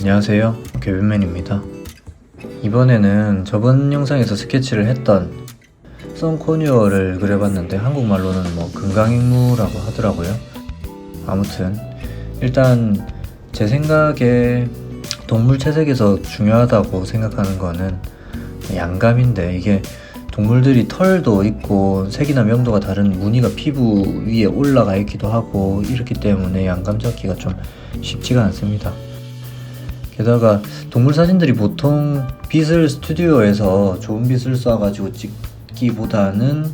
안녕하세요, 개빈맨입니다. 이번에는 저번 영상에서 스케치를 했던 썬코뉴어를 그려봤는데 한국말로는 금강행무라고 하더라고요. 아무튼 일단 제 생각에 동물 채색에서 중요하다고 생각하는 거는 양감인데, 이게 동물들이 털도 있고 색이나 명도가 다른 무늬가 피부 위에 올라가 있기도 하고 이렇기 때문에 양감 잡기가 좀 쉽지가 않습니다. 게다가 동물 사진들이 보통 빛을 스튜디오에서 좋은 빛을 쏴가지고 찍기보다는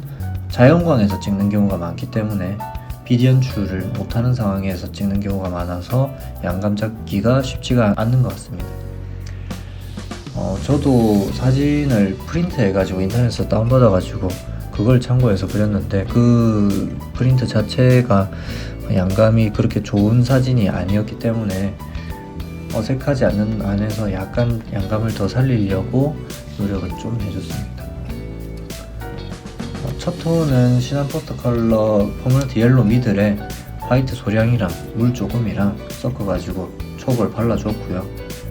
자연광에서 찍는 경우가 많기 때문에 빛 연출을 못하는 상황에서 찍는 경우가 많아서 양감 잡기가 쉽지가 않는 것 같습니다. 저도 사진을 프린트 해가지고 인터넷에서 다운받아가지고 그걸 참고해서 그렸는데, 그 프린트 자체가 양감이 그렇게 좋은 사진이 아니었기 때문에 어색하지 않는 안에서 약간 양감을 더 살리려고 노력을 좀 해줬습니다. 첫 톤은 시난 포터 컬러 퍼머넌트 옐로 미들에 화이트 소량이랑 물 조금이랑 섞어가지고 촉을 발라줬고요.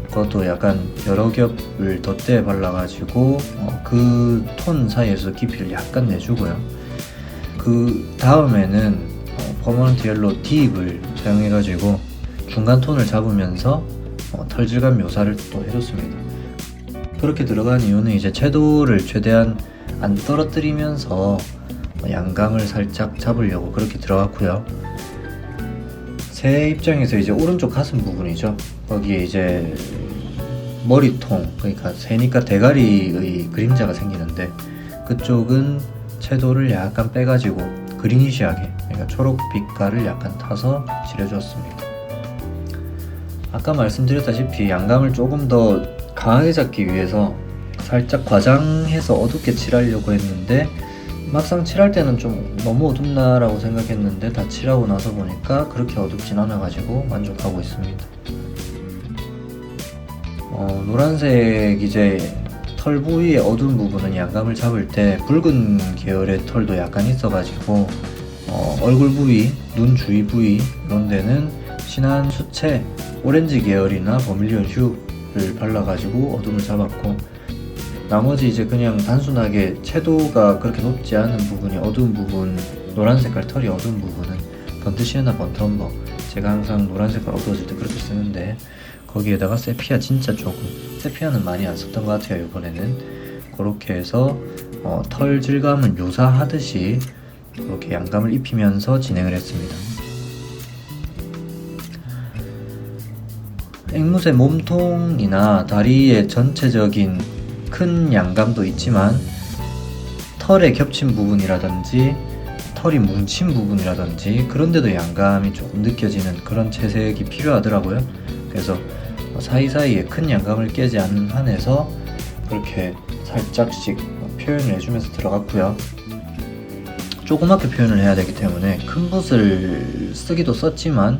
그것도 약간 여러 겹을 덧대 발라가지고 그 톤 사이에서 깊이를 약간 내주고요. 그 다음에는 퍼머넌트 옐로 딥을 사용해가지고 중간 톤을 잡으면서 털질감 묘사를 또 해줬습니다. 그렇게 들어간 이유는 이제 채도를 최대한 안 떨어뜨리면서 양감을 살짝 잡으려고 그렇게 들어갔고요. 새 입장에서 이제 오른쪽 가슴 부분이죠. 거기에 이제 머리통, 그러니까 새니까 대가리의 그림자가 생기는데, 그쪽은 채도를 약간 빼가지고 그리니시하게, 그러니까 초록 빛깔을 약간 타서 칠해주었습니다. 아까 말씀드렸다시피 양감을 조금 더 강하게 잡기 위해서 살짝 과장해서 어둡게 칠하려고 했는데, 막상 칠할 때는 좀 너무 어둡나 라고 생각했는데 다 칠하고 나서 보니까 그렇게 어둡진 않아가지고 만족하고 있습니다. 노란색 이제 털 부위의 어두운 부분은 양감을 잡을 때 붉은 계열의 털도 약간 있어가지고 얼굴 부위, 눈 주위 부위 이런 데는 진한 수채 오렌지 계열이나 버밀리온 휴를 발라가지고 어둠을 잡았고, 나머지 이제 그냥 단순하게 채도가 그렇게 높지 않은 부분이 어두운 부분, 노란 색깔 털이 어두운 부분은 번트 시에나 번트 엄버, 제가 항상 노란 색깔 어두워질 때 그렇게 쓰는데 거기에다가 세피아 진짜 조금, 세피아는 많이 안 썼던 것 같아요 이번에는. 그렇게 해서 털 질감을 묘사하듯이 그렇게 양감을 입히면서 진행을 했습니다. 앵무새 몸통이나 다리의 전체적인 큰 양감도 있지만 털에 겹친 부분이라든지 털이 뭉친 부분이라든지 그런 데도 양감이 조금 느껴지는 그런 채색이 필요하더라고요. 그래서 사이사이에 큰 양감을 깨지 않는 한에서 그렇게 살짝씩 표현을 해주면서 들어갔고요. 조그맣게 표현을 해야 되기 때문에 큰 붓을 쓰기도 썼지만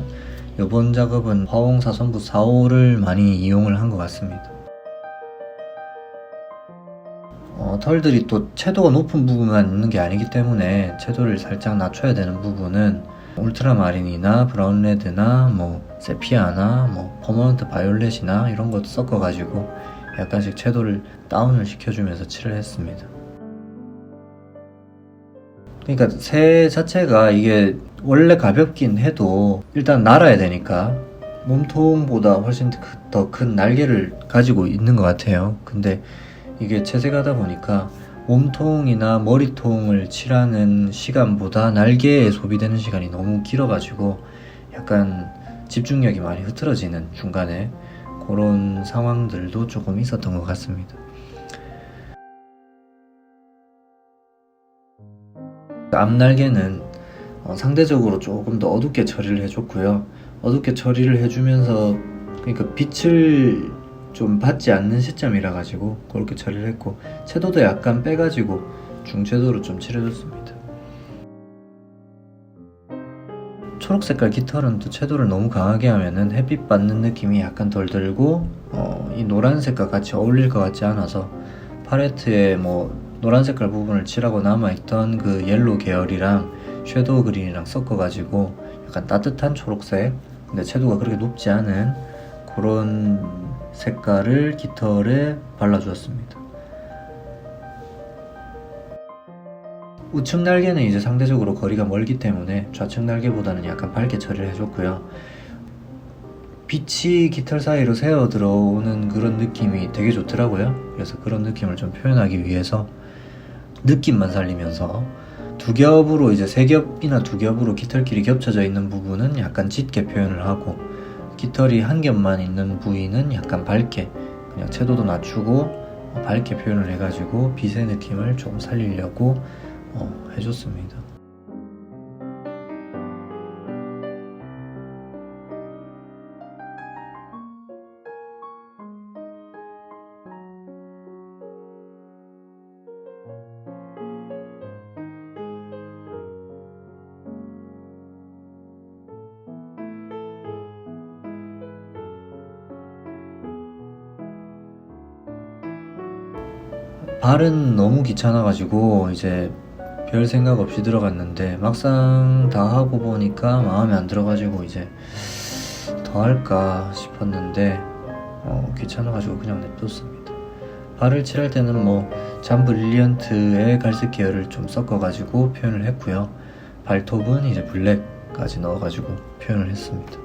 이번 작업은 화홍 사선붓 4호를 많이 이용을 한 것 같습니다. 털들이 또 채도가 높은 부분만 있는 게 아니기 때문에 채도를 살짝 낮춰야 되는 부분은 울트라마린이나 브라운레드나 세피아나 퍼머넌트 바이올렛이나 이런 것도 섞어가지고 약간씩 채도를 다운을 시켜주면서 칠을 했습니다. 그러니까 새 자체가 이게 원래 가볍긴 해도 일단 날아야 되니까 몸통보다 훨씬 더 큰 날개를 가지고 있는 것 같아요. 근데 이게 채색하다 보니까 몸통이나 머리통을 칠하는 시간보다 날개에 소비되는 시간이 너무 길어가지고 약간 집중력이 많이 흐트러지는 중간에 그런 상황들도 조금 있었던 것 같습니다. 앞날개는 상대적으로 조금 더 어둡게 처리를 해줬고요. 어둡게 처리를 해주면서 그러니까 빛을 좀 받지 않는 시점이라 가지고 그렇게 처리를 했고, 채도도 약간 빼가지고 중채도로 좀 칠해줬습니다. 초록색깔 깃털은 또 채도를 너무 강하게 하면은 햇빛 받는 느낌이 약간 덜 들고 이 노란색과 같이 어울릴 것 같지 않아서 팔레트에 노란색깔 부분을 칠하고 남아있던 그 옐로 계열이랑 섀도우 그린이랑 섞어가지고 약간 따뜻한 초록색, 근데 채도가 그렇게 높지 않은 그런 색깔을 깃털에 발라주었습니다. 우측 날개는 이제 상대적으로 거리가 멀기 때문에 좌측 날개보다는 약간 밝게 처리를 해줬고요. 빛이 깃털 사이로 새어 들어오는 그런 느낌이 되게 좋더라고요. 그래서 그런 느낌을 좀 표현하기 위해서 느낌만 살리면서 두 겹으로 이제 세 겹이나 두 겹으로 깃털끼리 겹쳐져 있는 부분은 약간 짙게 표현을 하고, 깃털이 한 겹만 있는 부위는 약간 밝게, 그냥 채도도 낮추고 밝게 표현을 해가지고 빛의 느낌을 좀 살리려고 해줬습니다. 발은 너무 귀찮아가지고 이제 별 생각 없이 들어갔는데 막상 다 하고 보니까 마음에 안 들어가지고 이제 더 할까 싶었는데 귀찮아가지고 그냥 냅뒀습니다. 발을 칠할 때는 뭐 잠 브릴리언트의 갈색 계열을 좀 섞어가지고 표현을 했고요. 발톱은 이제 블랙까지 넣어가지고 표현을 했습니다.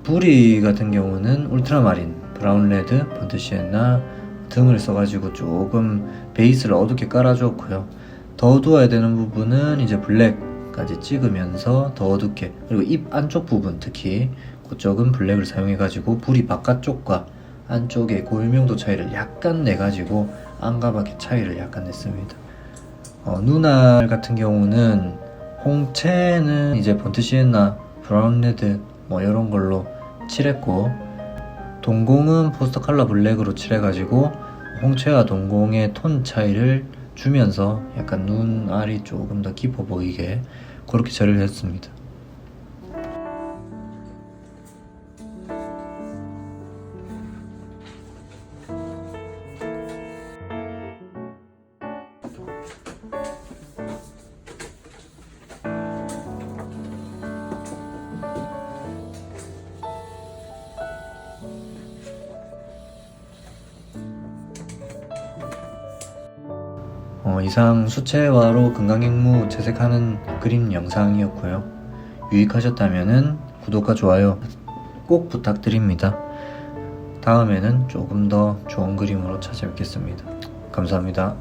부리 같은 경우는 울트라마린, 브라운 레드, 번트 시엔나 등을 써가지고 조금 베이스를 어둡게 깔아주었고요. 더 어두워야 되는 부분은 이제 블랙까지 찍으면서 더 어둡게, 그리고 입 안쪽 부분 특히 그쪽은 블랙을 사용해가지고 부리 바깥쪽과 안쪽의 고유명도 차이를 약간 내가지고 안과 밖의 차이를 약간 냈습니다. 눈알 같은 경우는 홍채는 이제 번트 시엔나, 브라운 레드 뭐 이런 걸로 칠했고, 동공은 포스터 컬러 블랙으로 칠해가지고 홍채와 동공의 톤 차이를 주면서 약간 눈알이 조금 더 깊어 보이게 그렇게 처리를 했습니다. 이상 수채화로 금강행무 채색하는 그림 영상이었고요. 유익하셨다면 구독과 좋아요 꼭 부탁드립니다. 다음에는 조금 더 좋은 그림으로 찾아뵙겠습니다. 감사합니다.